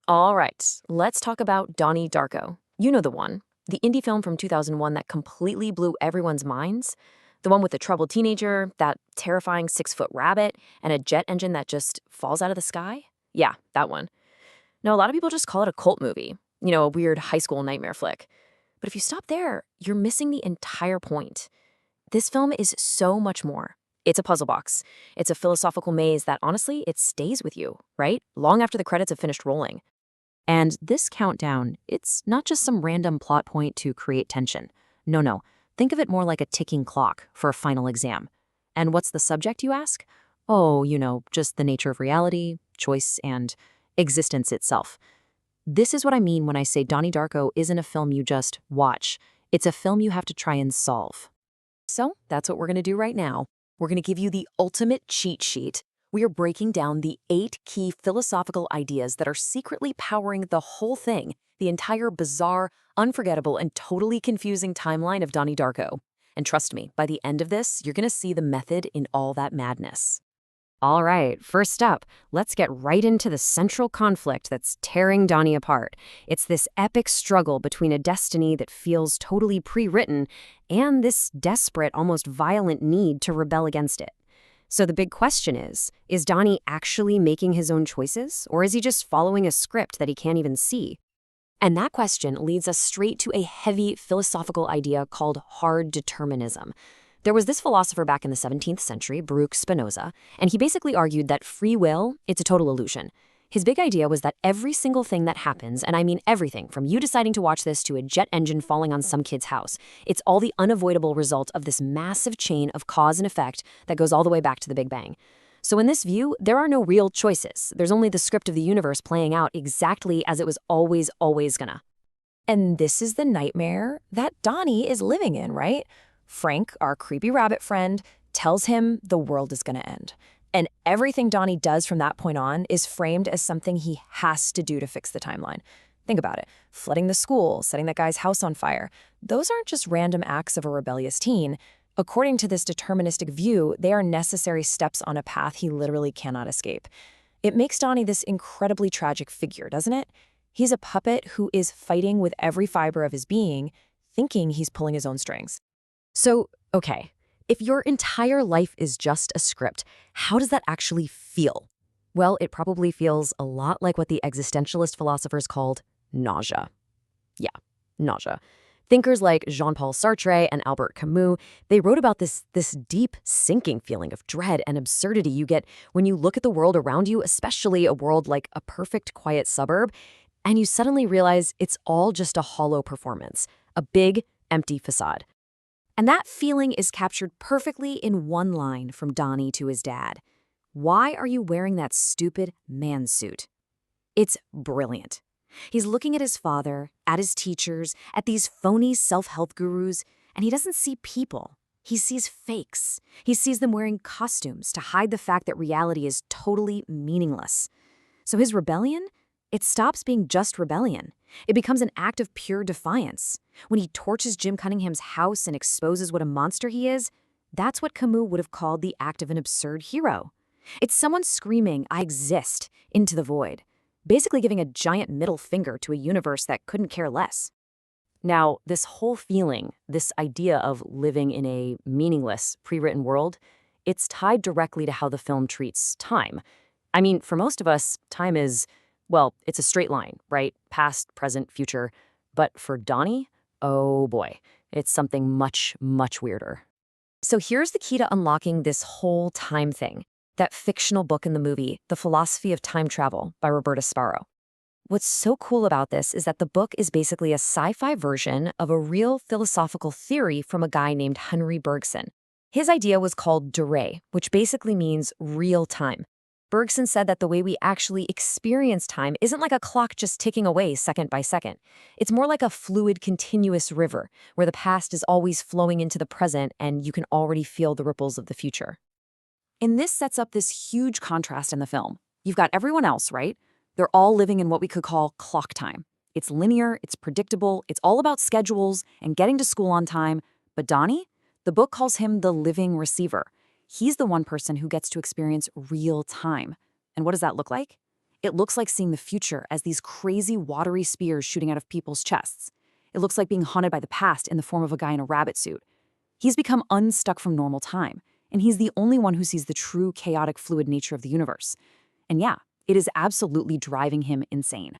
All right, let's talk about Donnie Darko. You know the one. The indie film from 2001 that completely blew everyone's minds. The one with the troubled teenager, that terrifying 6-foot rabbit, and a jet engine that just falls out of the sky? Yeah, that one. Now, a lot of people just call it a cult movie, a weird high school nightmare flick. But if you stop there, you're missing the entire point. This film is so much more. It's a puzzle box. It's a philosophical maze that, honestly, it stays with you, right? Long after the credits have finished rolling. And this countdown, it's not just some random plot point to create tension. No. Think of it more like a ticking clock for a final exam. And what's the subject, you ask? Oh, just the nature of reality, choice, and existence itself. This is what I mean when I say Donnie Darko isn't a film you just watch. It's a film you have to try and solve. So that's what we're going to do right now. We're going to give you the ultimate cheat sheet. We are breaking down the 8 key philosophical ideas that are secretly powering the whole thing, the entire bizarre, unforgettable, and totally confusing timeline of Donnie Darko. And trust me, by the end of this, you're going to see the method in all that madness. All right, first up, let's get right into the central conflict that's tearing Donnie apart. It's this epic struggle between a destiny that feels totally pre-written and this desperate, almost violent need to rebel against it. So the big question is Donnie actually making his own choices, or is he just following a script that he can't even see? And that question leads us straight to a heavy philosophical idea called hard determinism. There was this philosopher back in the 17th century, Spinoza, and he basically argued that free will, it's a total illusion. His big idea was that every single thing that happens, and I mean everything, from you deciding to watch this to a jet engine falling on some kid's house, it's all the unavoidable result of this massive chain of cause and effect that goes all the way back to the Big Bang. So in this view, there are no real choices. There's only the script of the universe playing out exactly as it was always gonna. And this is the nightmare that Donnie is living in, right? Frank, our creepy rabbit friend, tells him the world is gonna end. And everything Donnie does from that point on is framed as something he has to do to fix the timeline. Think about it. Flooding the school, setting that guy's house on fire. Those aren't just random acts of a rebellious teen. According to this deterministic view, they are necessary steps on a path he literally cannot escape. It makes Donnie this incredibly tragic figure, doesn't it? He's a puppet who is fighting with every fiber of his being, thinking he's pulling his own strings. So, okay, if your entire life is just a script, how does that actually feel? Well, it probably feels a lot like what the existentialist philosophers called nausea. Yeah, nausea. Thinkers like Jean-Paul Sartre and Albert Camus, they wrote about this deep, sinking feeling of dread and absurdity you get when you look at the world around you, especially a world like a perfect, quiet suburb, and you suddenly realize it's all just a hollow performance, a big, empty facade. And that feeling is captured perfectly in one line from Donnie to his dad. Why are you wearing that stupid man suit? It's brilliant. He's looking at his father, at his teachers, at these phony self-help gurus, and he doesn't see people. He sees fakes. He sees them wearing costumes to hide the fact that reality is totally meaningless. So his rebellion? It stops being just rebellion. It becomes an act of pure defiance. When he torches Jim Cunningham's house and exposes what a monster he is, that's what Camus would have called the act of an absurd hero. It's someone screaming, "I exist," into the void, basically giving a giant middle finger to a universe that couldn't care less. Now, this whole feeling, this idea of living in a meaningless, pre-written world, it's tied directly to how the film treats time. I mean, for most of us, time is, well, it's a straight line, right? Past, present, future. But for Donnie, oh boy, it's something much, much weirder. So here's the key to unlocking this whole time thing. That fictional book in the movie, The Philosophy of Time Travel by Roberta Sparrow. What's so cool about this is that the book is basically a sci-fi version of a real philosophical theory from a guy named Henry Bergson. His idea was called durée, which basically means real time. Bergson said that the way we actually experience time isn't like a clock just ticking away second by second. It's more like a fluid, continuous river, where the past is always flowing into the present and you can already feel the ripples of the future. And this sets up this huge contrast in the film. You've got everyone else, right? They're all living in what we could call clock time. It's linear, it's predictable, it's all about schedules and getting to school on time. But Donnie, the book calls him the living receiver. He's the one person who gets to experience real time. And what does that look like? It looks like seeing the future as these crazy watery spears shooting out of people's chests. It looks like being haunted by the past in the form of a guy in a rabbit suit. He's become unstuck from normal time, and he's the only one who sees the true chaotic fluid nature of the universe. And yeah, it is absolutely driving him insane.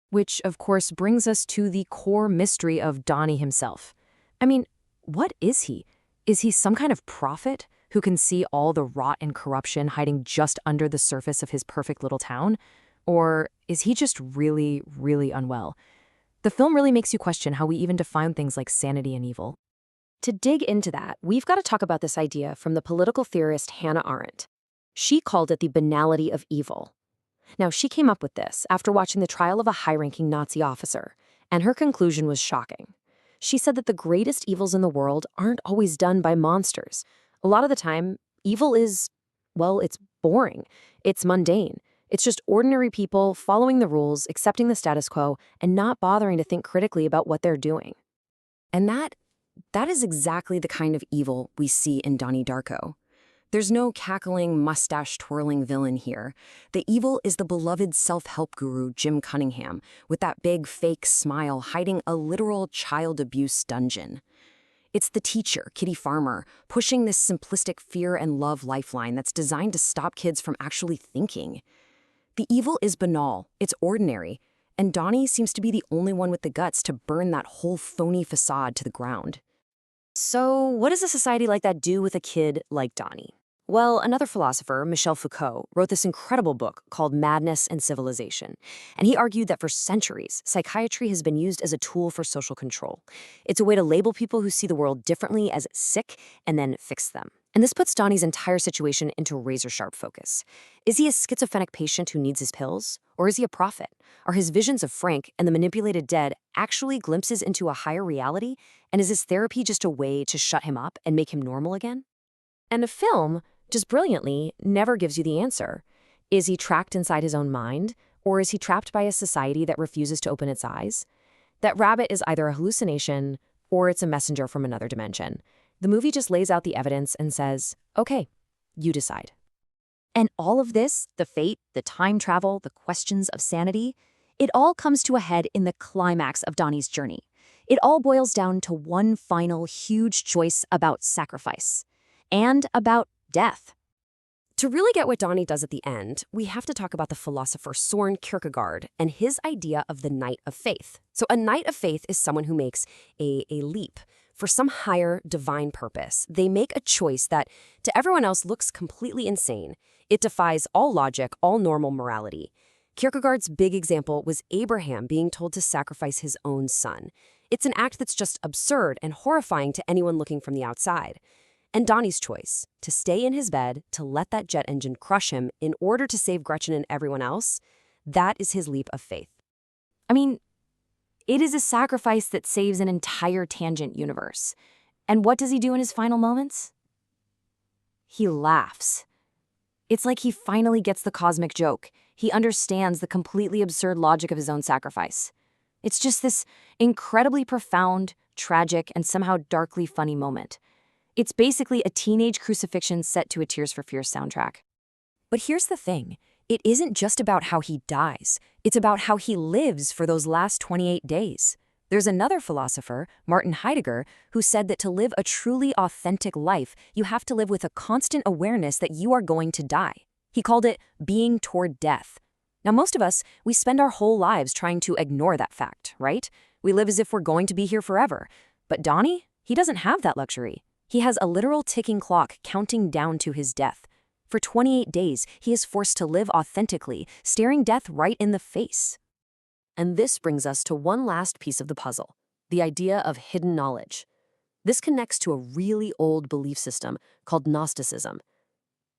Which, of course, brings us to the core mystery of Donnie himself. I mean, what is he? Is he some kind of prophet who can see all the rot and corruption hiding just under the surface of his perfect little town? Or is he just really, really unwell? The film really makes you question how we even define things like sanity and evil. To dig into that, we've got to talk about this idea from the political theorist Hannah Arendt. She called it the banality of evil. Now, she came up with this after watching the trial of a high-ranking Nazi officer, and her conclusion was shocking. She said that the greatest evils in the world aren't always done by monsters. A lot of the time, evil is, well, it's boring. It's mundane. It's just ordinary people following the rules, accepting the status quo, and not bothering to think critically about what they're doing. And that is exactly the kind of evil we see in Donnie Darko. There's no cackling, mustache-twirling villain here. The evil is the beloved self-help guru Jim Cunningham, with that big fake smile hiding a literal child abuse dungeon. It's the teacher, Kitty Farmer, pushing this simplistic fear and love lifeline that's designed to stop kids from actually thinking. The evil is banal, it's ordinary, and Donnie seems to be the only one with the guts to burn that whole phony facade to the ground. So, what does a society like that do with a kid like Donnie? Well, another philosopher, Michel Foucault, wrote this incredible book called Madness and Civilization, and he argued that for centuries, psychiatry has been used as a tool for social control. It's a way to label people who see the world differently as sick and then fix them. And this puts Donnie's entire situation into razor-sharp focus. Is he a schizophrenic patient who needs his pills? Or is he a prophet? Are his visions of Frank and the manipulated dead actually glimpses into a higher reality? And is his therapy just a way to shut him up and make him normal again? And the film, just brilliantly, never gives you the answer. Is he trapped inside his own mind? Or is he trapped by a society that refuses to open its eyes? That rabbit is either a hallucination or it's a messenger from another dimension. The movie just lays out the evidence and says, okay, you decide. And all of this, the fate, the time travel, the questions of sanity, it all comes to a head in the climax of Donnie's journey. It all boils down to one final huge choice about sacrifice and about death. To really get what Donnie does at the end, we have to talk about the philosopher Søren Kierkegaard and his idea of the knight of faith. So a knight of faith is someone who makes a leap for some higher divine purpose. They make a choice that, to everyone else, looks completely insane. It defies all logic, all normal morality. Kierkegaard's big example was Abraham being told to sacrifice his own son. It's an act that's just absurd and horrifying to anyone looking from the outside. And Donnie's choice, to stay in his bed, to let that jet engine crush him in order to save Gretchen and everyone else, that is his leap of faith. I mean, it is a sacrifice that saves an entire tangent universe. And what does he do in his final moments? He laughs. It's like he finally gets the cosmic joke. He understands the completely absurd logic of his own sacrifice. It's just this incredibly profound, tragic, and somehow darkly funny moment. It's basically a teenage crucifixion set to a Tears for Fears soundtrack. But here's the thing. It isn't just about how he dies. It's about how he lives for those last 28 days. There's another philosopher, Martin Heidegger, who said that to live a truly authentic life, you have to live with a constant awareness that you are going to die. He called it being toward death. Now, most of us, we spend our whole lives trying to ignore that fact, right? We live as if we're going to be here forever. But Donnie, he doesn't have that luxury. He has a literal ticking clock counting down to his death. For 28 days, he is forced to live authentically, staring death right in the face. And this brings us to one last piece of the puzzle, the idea of hidden knowledge. This connects to a really old belief system called Gnosticism.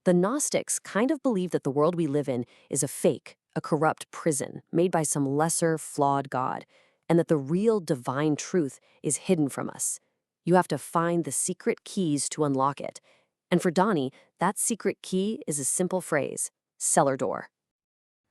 The Gnostics kind of believe that the world we live in is a fake, a corrupt prison made by some lesser, flawed god, and that the real divine truth is hidden from us. You have to find the secret keys to unlock it. And for Donnie, that secret key is a simple phrase, cellar door.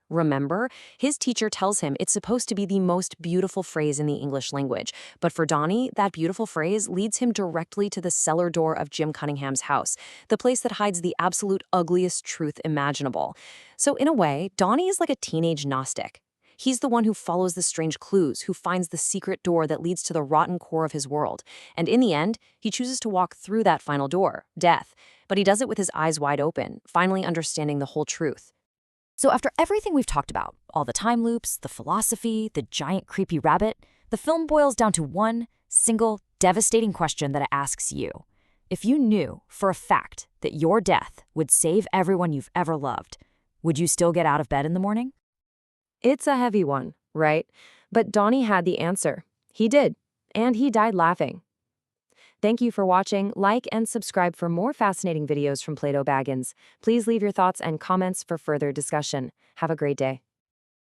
Remember, his teacher tells him it's supposed to be the most beautiful phrase in the English language. But for Donnie, that beautiful phrase leads him directly to the cellar door of Jim Cunningham's house, the place that hides the absolute ugliest truth imaginable. So in a way, Donnie is like a teenage Gnostic. He's the one who follows the strange clues, who finds the secret door that leads to the rotten core of his world. And in the end, he chooses to walk through that final door, death. But he does it with his eyes wide open, finally understanding the whole truth. So after everything we've talked about, all the time loops, the philosophy, the giant creepy rabbit, the film boils down to one single devastating question that it asks you. If you knew for a fact that your death would save everyone you've ever loved, would you still get out of bed in the morning? It's a heavy one, right? But Donnie had the answer. He did, and he died laughing. Thank you for watching. Like and subscribe for more fascinating videos from Plato Baggins. Please leave your thoughts and comments for further discussion. Have a great day.